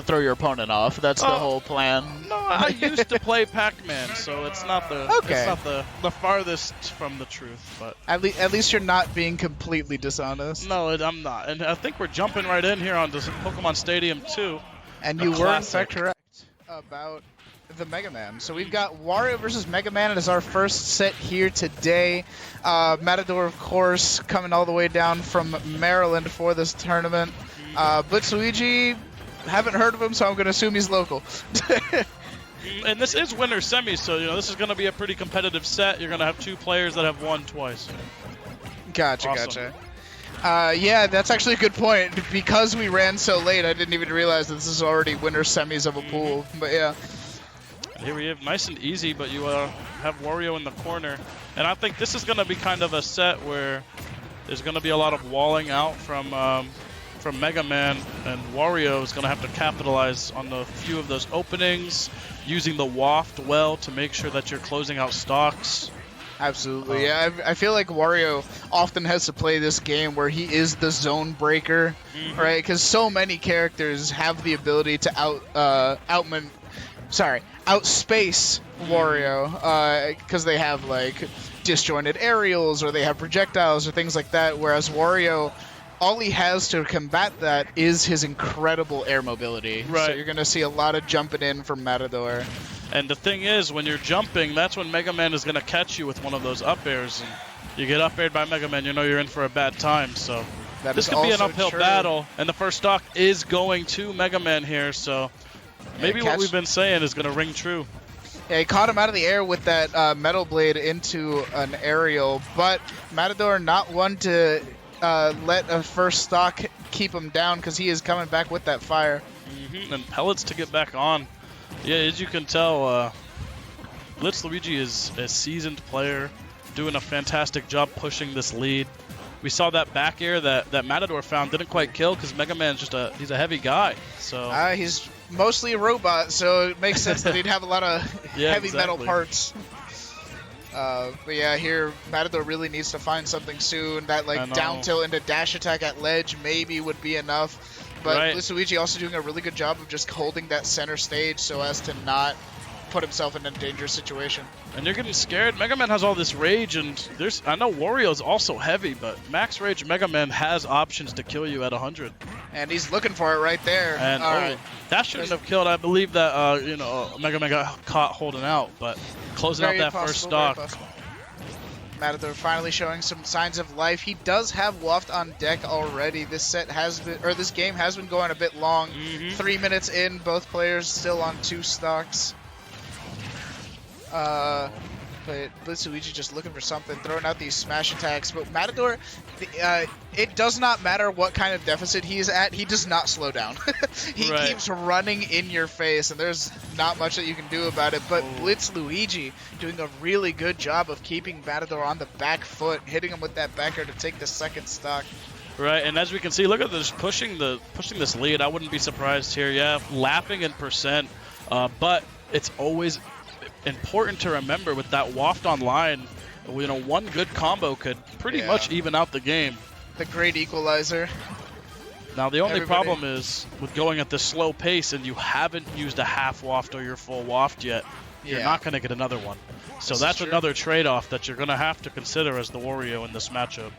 throw your opponent off. That's the whole plan. No, I used to play Pac-Man, so it's not the the farthest from the truth. But at least you're not being completely dishonest. No, I'm not. And I think we're jumping right in here on this Pokemon Stadium 2. And you were in fact correct about the Mega Man. So we've got Wario versus Mega Man as our first set here today. Matador, of course, coming all the way down from Maryland for this tournament. BlitzLuigy, haven't heard of him, so I'm going to assume he's local. And this is winner semis, so this is going to be a pretty competitive set. You're going to have two players that have won twice. Gotcha, Awesome. gotcha. Yeah, that's actually a good point. Because we ran so late, I didn't even realize that this is already winner semis of a pool. But yeah. Here we have nice and easy, but you have Wario in the corner. And I think this is going to be kind of a set where there's going to be a lot of walling out from Mega Man, and Wario is going to have to capitalize on the few of those openings, using the waft well to make sure that you're closing out stocks. Absolutely, yeah. I feel like Wario often has to play this game where he is the zone breaker, right? Because so many characters have the ability to outspace Wario, because they have like disjointed aerials or they have projectiles or things like that, whereas Wario, all he has to combat that is his incredible air mobility. Right. So you're going to see a lot of jumping in from Matador. And the thing is, when you're jumping, that's when Mega Man is going to catch you with one of those up airs. And you get up aired by Mega Man, you know you're in for a bad time. So this could be an uphill battle. And the first stock is going to Mega Man here. So maybe what we've been saying is going to ring true. Yeah, he caught him out of the air with that Metal Blade into an aerial. But Matador not one to let a first stock keep him down, because he is coming back with that fire. And pellets to get back on. Yeah, as you can tell, BlitzLuigy is a seasoned player, doing a fantastic job pushing this lead. We saw that back air that Matador found didn't quite kill, because Mega Man's just he's a heavy guy. So he's mostly a robot, so it makes sense that he'd have a lot of heavy metal parts. But yeah, here Matador really needs to find something soon. That down tilt into dash attack at ledge maybe would be enough. But BlitzLuigy also doing a really good job of just holding that center stage so as to not put himself in a dangerous situation. And you're getting scared. Mega Man has all this rage, and I know Wario's also heavy, but max rage Mega Man has options to kill you at 100. And he's looking for it right there. And that shouldn't have killed. I believe that Mega Man got caught holding out, but closing out that first stock. Matador finally showing some signs of life. He does have Waft on deck already. This game has been going a bit long. 3 minutes in, both players still on 2 stocks. But BlitzLuigy just looking for something, throwing out these smash attacks. But Matador, it does not matter what kind of deficit he is at, he does not slow down. He keeps running in your face, and there's not much that you can do about it. But BlitzLuigy doing a really good job of keeping Matador on the back foot, hitting him with that back air to take the second stock. Right, and as we can see, look at this pushing this lead. I wouldn't be surprised here. Yeah, lapping in percent, but it's always important to remember with that Waft online, one good combo could pretty much even out the game. The great equalizer. Now the only problem is with going at this slow pace and you haven't used a half Waft or your full Waft yet, you're not going to get another one. So that's another trade-off that you're going to have to consider as the Wario in this matchup.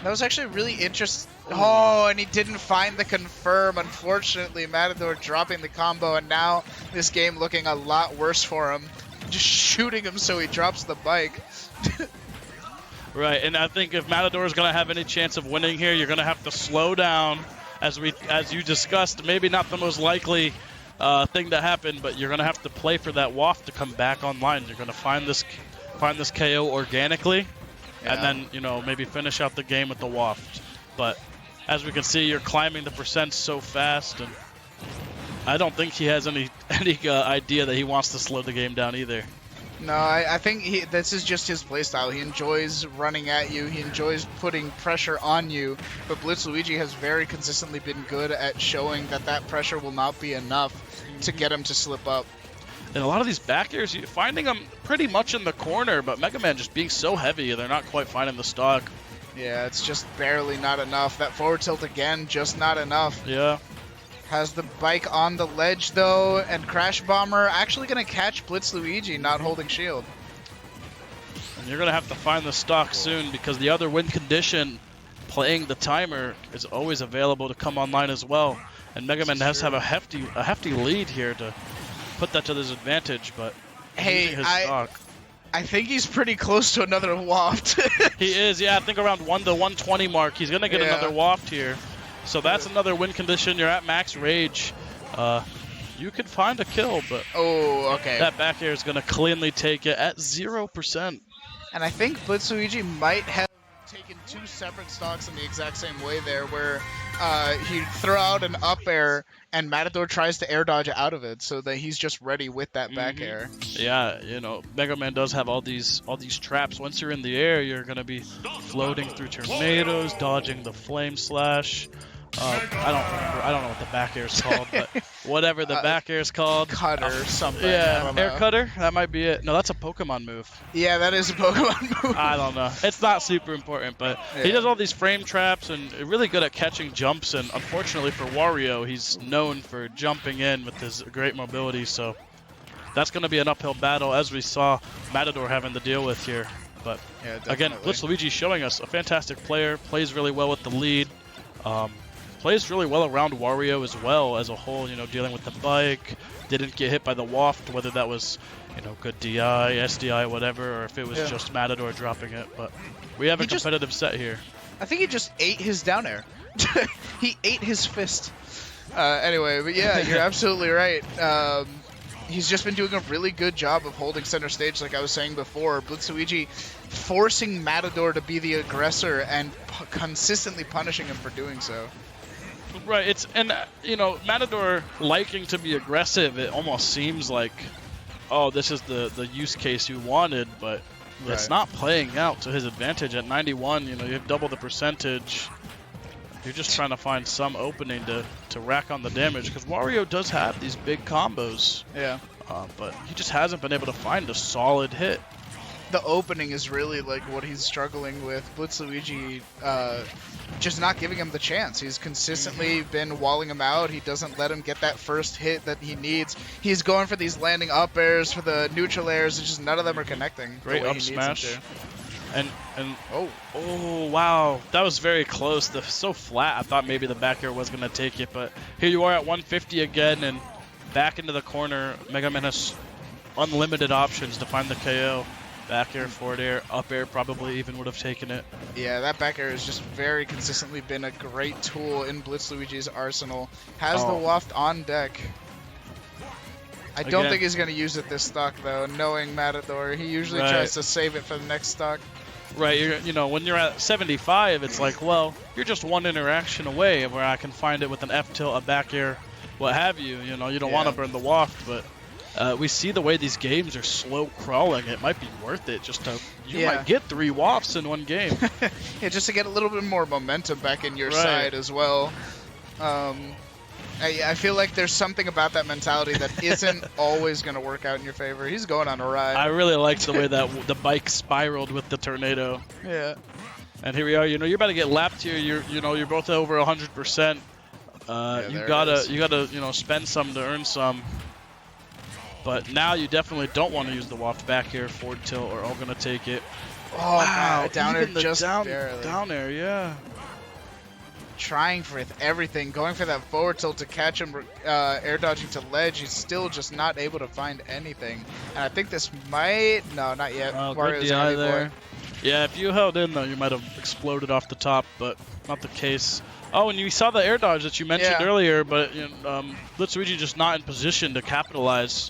That was actually really interesting. Oh, and he didn't find the confirm. Unfortunately, Matador dropping the combo, and now this game looking a lot worse for him. Just shooting him so he drops the bike. Right, and I think if Matador is going to have any chance of winning here, you're going to have to slow down, as you discussed. Maybe not the most likely thing to happen, but you're going to have to play for that Waft to come back online. You're going to find this KO organically, and then maybe finish out the game with the Waft. But as we can see, you're climbing the percents so fast, and I don't think he has any idea that he wants to slow the game down either. No, I think this is just his playstyle. He enjoys running at you. He enjoys putting pressure on you. But BlitzLuigy has very consistently been good at showing that pressure will not be enough to get him to slip up. And a lot of these back airs, you're finding them pretty much in the corner, but Mega Man just being so heavy, they're not quite finding the stock. Yeah, it's just barely not enough. That forward tilt again, just not enough. Yeah. Has the bike on the ledge, though, and Crash Bomber actually going to catch BlitzLuigy, not holding shield. And you're going to have to find the stock soon because the other win condition, playing the timer, is always available to come online as well. And Mega Man has to have a hefty lead here to put that to his advantage, but hey, his stock. I think he's pretty close to another waft. He is, yeah. I think around 1 to 120 mark, he's going to get another waft here. So that's another win condition. You're at max rage. You could find a kill, but that back air is going to cleanly take it at 0%. And I think BlitzLuigy might have taken 2 separate stocks in the exact same way there, where he'd throw out an up air and Matador tries to air dodge out of it, so that he's just ready with that back air. Yeah, you know, Mega Man does have all these traps. Once you're in the air, you're going to be floating through tornadoes, dodging the flame slash. I don't know what the back air is called, but whatever the back air is called. Cutter something. Yeah, air cutter? That might be it. No, that's a Pokemon move. Yeah, that is a Pokemon move. I don't know. It's not super important, but he does all these frame traps and really good at catching jumps, and unfortunately for Wario, he's known for jumping in with his great mobility, so that's going to be an uphill battle, as we saw Matador having to deal with here. But again, BlitzLuigy showing us a fantastic player, plays really well with the lead. Plays really well around Wario as well as a whole, you know, dealing with the bike, didn't get hit by the waft, whether that was, you know, good DI, SDI, whatever, or if it was just Matador dropping it. But we have a competitive set here. I think he just ate his down air. He ate his fist. Anyway, but yeah, you're absolutely right. He's just been doing a really good job of holding center stage, like I was saying before. BlitzLuigy forcing Matador to be the aggressor and consistently punishing him for doing so. Right, you know, Matador liking to be aggressive, it almost seems like, oh, this is the use case you wanted, but it's not playing out to his advantage. At 91, you know, you have double the percentage. You're just trying to find some opening to rack on the damage, because Wario does have these big combos. Yeah. But he just hasn't been able to find a solid hit. The opening is really like what he's struggling with. BlitzLuigy just not giving him the chance. He's consistently been walling him out. He doesn't let him get that first hit that he needs. He's going for these landing up airs, for the neutral airs, and just none of them are connecting. Great up smash. And oh wow, that was very close. So flat. I thought maybe the back air was gonna take it, but here you are at 150 again, and back into the corner. Mega Man has unlimited options to find the KO. Back air, forward air, up air probably even would have taken it. Yeah, that back air has just very consistently been a great tool in BlitzLuigy's arsenal. Has the waft on deck. I don't think he's going to use it this stock, though, knowing Matador. He usually tries to save it for the next stock. Right, you know, when you're at 75, it's like, well, you're just one interaction away where I can find it with an F tilt, a back air, what have you. You know, you don't want to burn the waft, but we see the way these games are slow crawling. It might be worth it just to, you might get 3 wafts in one game. Yeah, just to get a little bit more momentum back in your side as well. I feel like there's something about that mentality that isn't always going to work out in your favor. He's going on a ride. I really liked the way that the bike spiraled with the tornado. Yeah. And here we are. You know, you're about to get lapped here. You're both over 100%. You gotta you know, spend some to earn some. But now you definitely don't want to use the waft back air, forward tilt, or all gonna take it. Oh wow! Down air just barely. Down air, yeah. Trying for everything, going for that forward tilt to catch him, air dodging to ledge. He's still just not able to find anything. And I think this might, no, not yet. Good DI there. Yeah, if you held in though, you might have exploded off the top, but not the case. Oh, and you saw the air dodge that you mentioned earlier, but you know, BlitzLuigy just not in position to capitalize.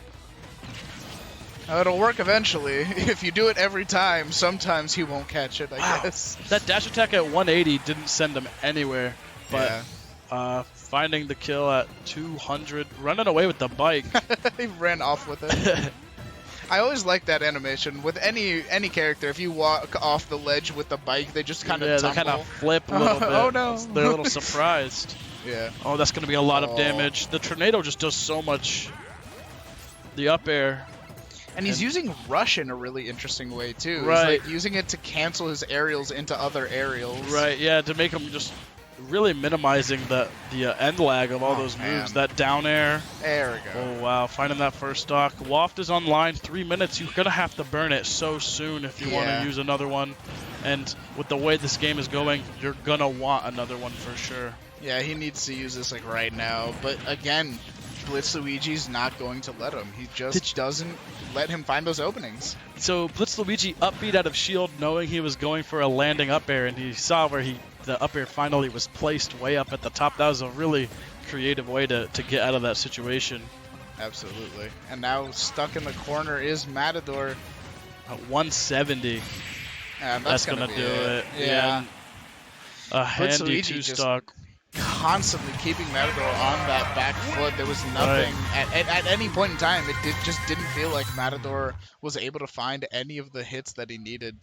It'll work eventually. If you do it every time, sometimes he won't catch it, I guess. That dash attack at 180 didn't send him anywhere, but finding the kill at 200, running away with the bike. He ran off with it. I always like that animation. With any character, if you walk off the ledge with the bike, they just kind of tumble. They kind of flip a little bit. Oh no. They're a little surprised. Yeah. Oh, that's going to be a lot of damage. The tornado just does so much. The up air. And he's using Rush in a really interesting way, too. Right. He's like using it to cancel his aerials into other aerials. Right, yeah, to make him just really minimizing the end lag of all those man. moves. That down air. There we go. Oh, wow. Finding that first stock. Waft is online. 3 minutes. You're going to have to burn it so soon if you want to use another one. And with the way this game is going, you're going to want another one for sure. Yeah, he needs to use this like right now. But again, BlitzLuigy's not going to let him. He just doesn't let him find those openings. So BlitzLuigy upbeat out of shield knowing he was going for a landing up air, and he saw where the up air finally was placed way up at the top. That was a really creative way to get out of that situation. Absolutely. And now stuck in the corner is Matador. At 170. That's going to do it. Yeah. A handy BlitzLuigy two-stock. Constantly keeping Matador on that back foot. There was nothing at any point in time. It just didn't feel like Matador was able to find any of the hits that he needed